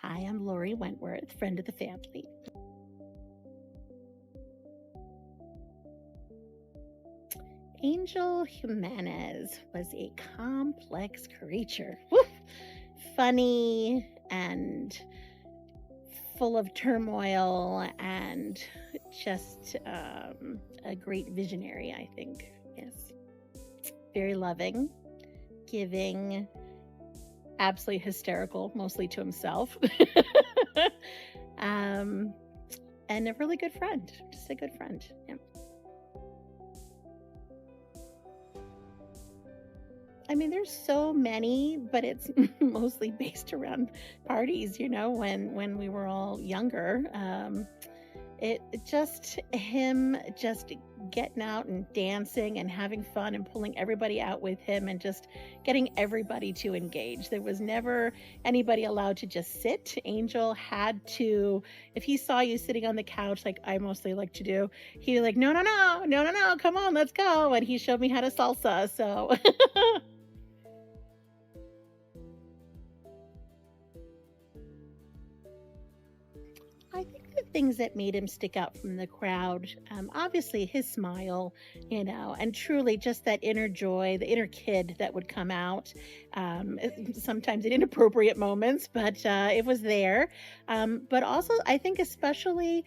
Hi, I'm Lori Wentworth, friend of the family. Angel Jimenez was a complex creature. Woo! Funny and full of turmoil and just a great visionary, I think. Yes. Very loving, giving, absolutely hysterical, mostly to himself. um, and a really good friend, just a good friend. Yeah. I mean, there's so many, but it's mostly based around parties, when we were all younger. It just him just getting out and dancing and having fun and pulling everybody out with him and just getting everybody to engage. There was never anybody allowed to just sit. Angel had to, if he saw you sitting on the couch, like I mostly like to do, he was like, no, no, no, no, no, no, come on, let's go. And he showed me how to salsa. So I think the things that made him stick out from the crowd, obviously his smile, and truly just that inner joy, the inner kid that would come out, sometimes in inappropriate moments, but it was there. But also, I think, especially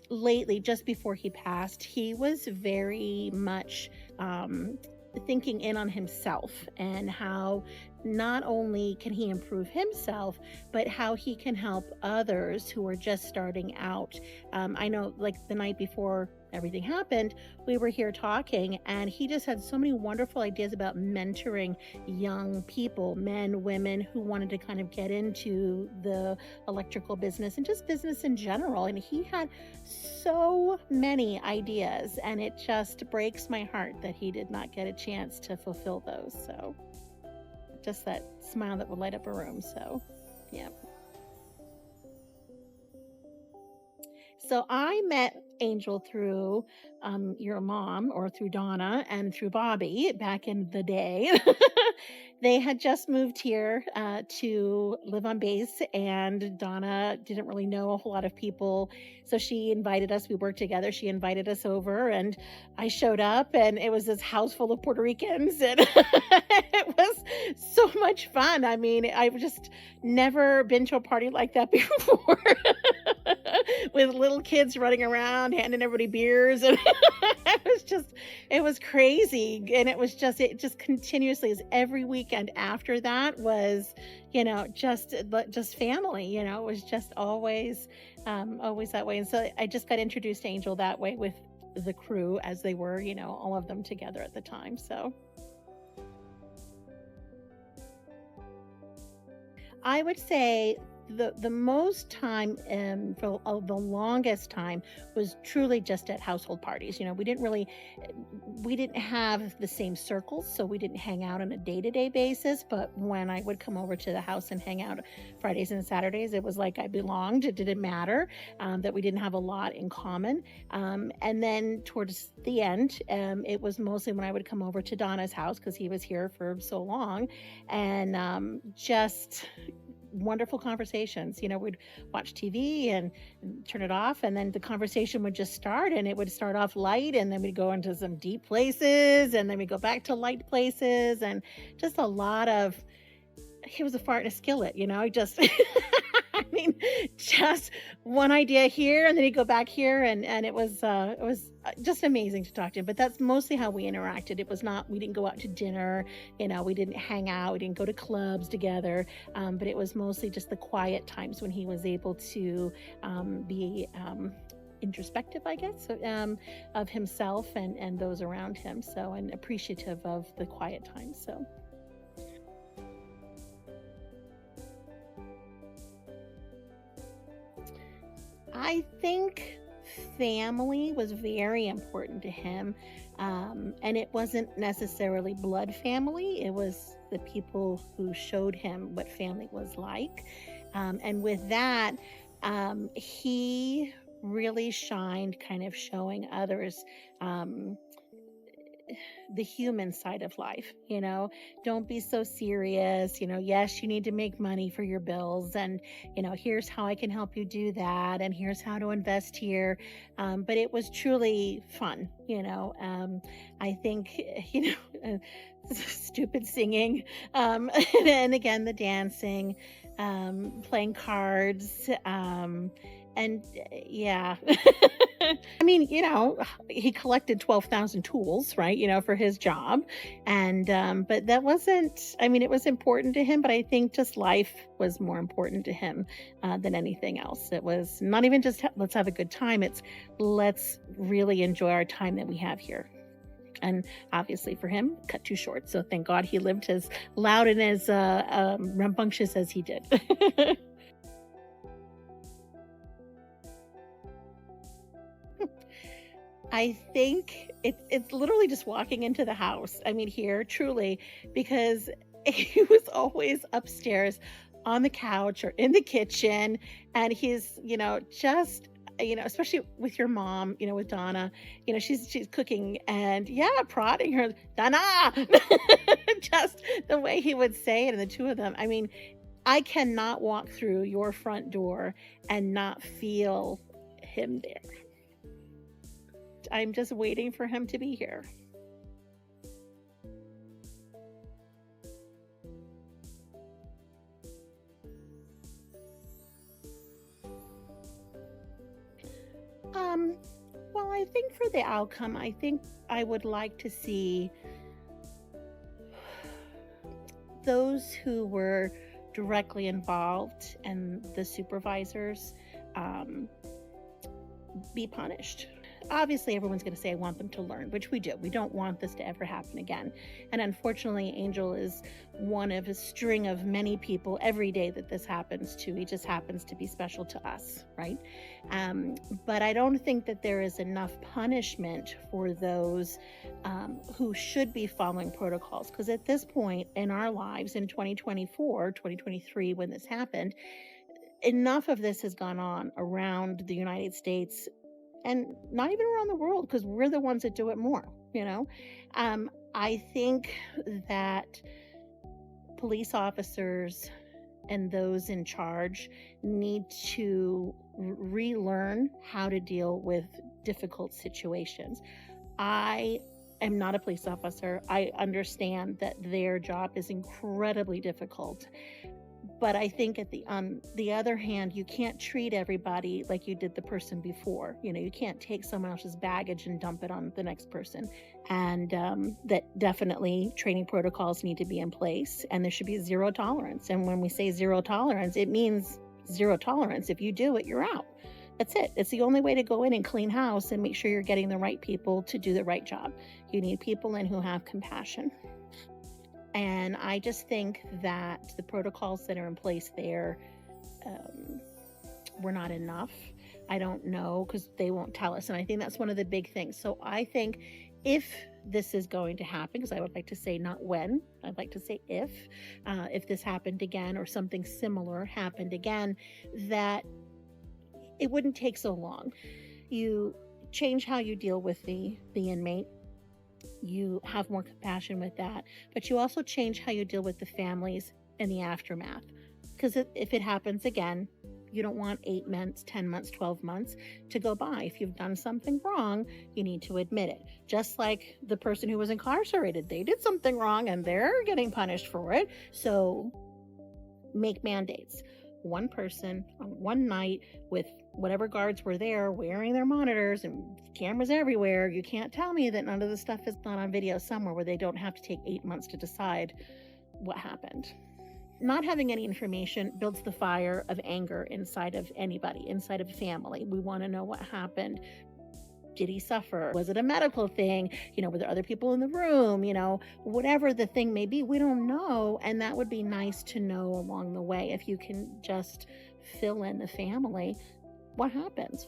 lately, just before he passed, he was very much thinking in on himself and how not only can he improve himself, but how he can help others who are just starting out. I know, like the night before everything happened, we were here talking, and he just had so many wonderful ideas about mentoring young people, men, women who wanted to kind of get into the electrical business and just business in general. And he had so many ideas, and it just breaks my heart that he did not get a chance to fulfill those. So just that smile that would light up a room. So, yeah. So I met Angel through your mom, or through Donna, and through Bobby back in the day. They had just moved here to live on base, and Donna didn't really know a whole lot of people. So she invited us. We worked together. She invited us over, and I showed up, and it was this house full of Puerto Ricans. And it was so much fun. I mean, I've just never been to a party like that before. With little kids running around handing everybody beers, and it was crazy. And it just continuously, as every weekend after that was, just family. It was just always that way. And so I just got introduced to Angel that way, with the crew, as they were, all of them together at the time. So I would say the most time, for the longest time, was truly just at household parties. We didn't have the same circles, so we didn't hang out on a day-to-day basis. But when I would come over to the house and hang out Fridays and Saturdays, it was like I belonged. It didn't matter that we didn't have a lot in common. And then towards the end, it was mostly when I would come over to Donna's house, because he was here for so long, and just wonderful conversations. We'd watch TV and turn it off, and then the conversation would just start, and it would start off light, and then we'd go into some deep places, and then we go back to light places, and just a lot of, he was a fart in a skillet, just I mean, just one idea here, and then he'd go back here, and it was just amazing to talk to him. But that's mostly how we interacted. It was not, we didn't go out to dinner, we didn't hang out, we didn't go to clubs together, but it was mostly just the quiet times when he was able to be introspective, I guess, of himself and those around him. So, and appreciative of the quiet times. So. I think family was very important to him. And it wasn't necessarily blood family, it was the people who showed him what family was like. And with that, he really shined, kind of showing others. Um, the human side of life, don't be so serious. Yes, you need to make money for your bills, and here's how I can help you do that, and here's how to invest here. But it was truly fun. I think stupid singing, and again the dancing, playing cards, and yeah. I mean, he collected 12,000 tools, right? For his job. And, but that wasn't, I mean, it was important to him, but I think just life was more important to him than anything else. It was not even just let's have a good time. It's let's really enjoy our time that we have here. And obviously for him, cut too short. So thank God he lived as loud and as rambunctious as he did. I think it's literally just walking into the house. I mean, here, truly, because he was always upstairs on the couch or in the kitchen. And he's, just, especially with your mom, with Donna, she's cooking and yeah, prodding her, Donna, just the way he would say it. And the two of them, I mean, I cannot walk through your front door and not feel him there. I'm just waiting for him to be here. Um, well, I think for the outcome, I think I would like to see those who were directly involved and the supervisors be punished. Obviously, everyone's going to say, I want them to learn, which we do. We don't want this to ever happen again. And unfortunately, Angel is one of a string of many people every day that this happens to. He just happens to be special to us, right? But I don't think that there is enough punishment for those who should be following protocols. Because at this point in our lives, in 2024, 2023, when this happened, enough of this has gone on around the United States and not even around the world, because we're the ones that do it more. I think that police officers and those in charge need to relearn how to deal with difficult situations. I am not a police officer. I understand that their job is incredibly difficult. But I think on the other hand, you can't treat everybody like you did the person before. You can't take someone else's baggage and dump it on the next person. And that definitely training protocols need to be in place, and there should be zero tolerance. And when we say zero tolerance, it means zero tolerance. If you do it, you're out. That's it. It's the only way to go in and clean house and make sure you're getting the right people to do the right job. You need people in who have compassion. And I just think that the protocols that are in place there were not enough. I don't know, because they won't tell us. And I think that's one of the big things. So I think if this is going to happen, because I would like to say not when, I'd like to say if this happened again or something similar happened again, that it wouldn't take so long. You change how you deal with the inmate. You have more compassion with that, but you also change how you deal with the families and the aftermath. Because if it happens again, you don't want 8 months, 10 months, 12 months to go by. If you've done something wrong, you need to admit it. Just like the person who was incarcerated, they did something wrong and they're getting punished for it. So make mandates. One person on one night with whatever guards were there wearing their monitors and cameras everywhere. You can't tell me that none of the stuff is not on video somewhere where they don't have to take 8 months to decide what happened. Not having any information builds the fire of anger inside of anybody, inside of a family. We want to know what happened. Did he suffer? Was it a medical thing? Were there other people in the room? Whatever the thing may be, we don't know. And that would be nice to know along the way. If you can just fill in the family, what happened?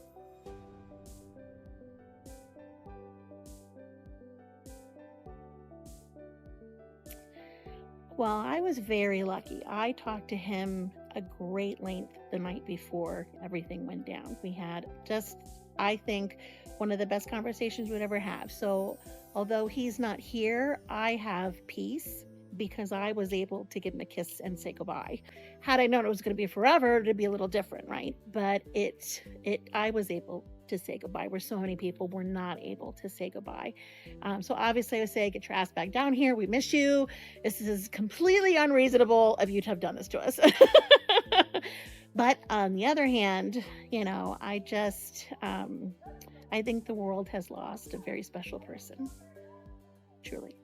Well, I was very lucky. I talked to him a great length the night before everything went down. We had just I think, one of the best conversations we'd ever have. So, although he's not here, I have peace because I was able to give him a kiss and say goodbye. Had I known it was going to be forever, it'd be a little different, right? But I was able to say goodbye, where so many people were not able to say goodbye. So obviously, I would say, get your ass back down here. We miss you. This is completely unreasonable of you to have done this to us. But on the other hand, I think the world has lost a very special person, truly.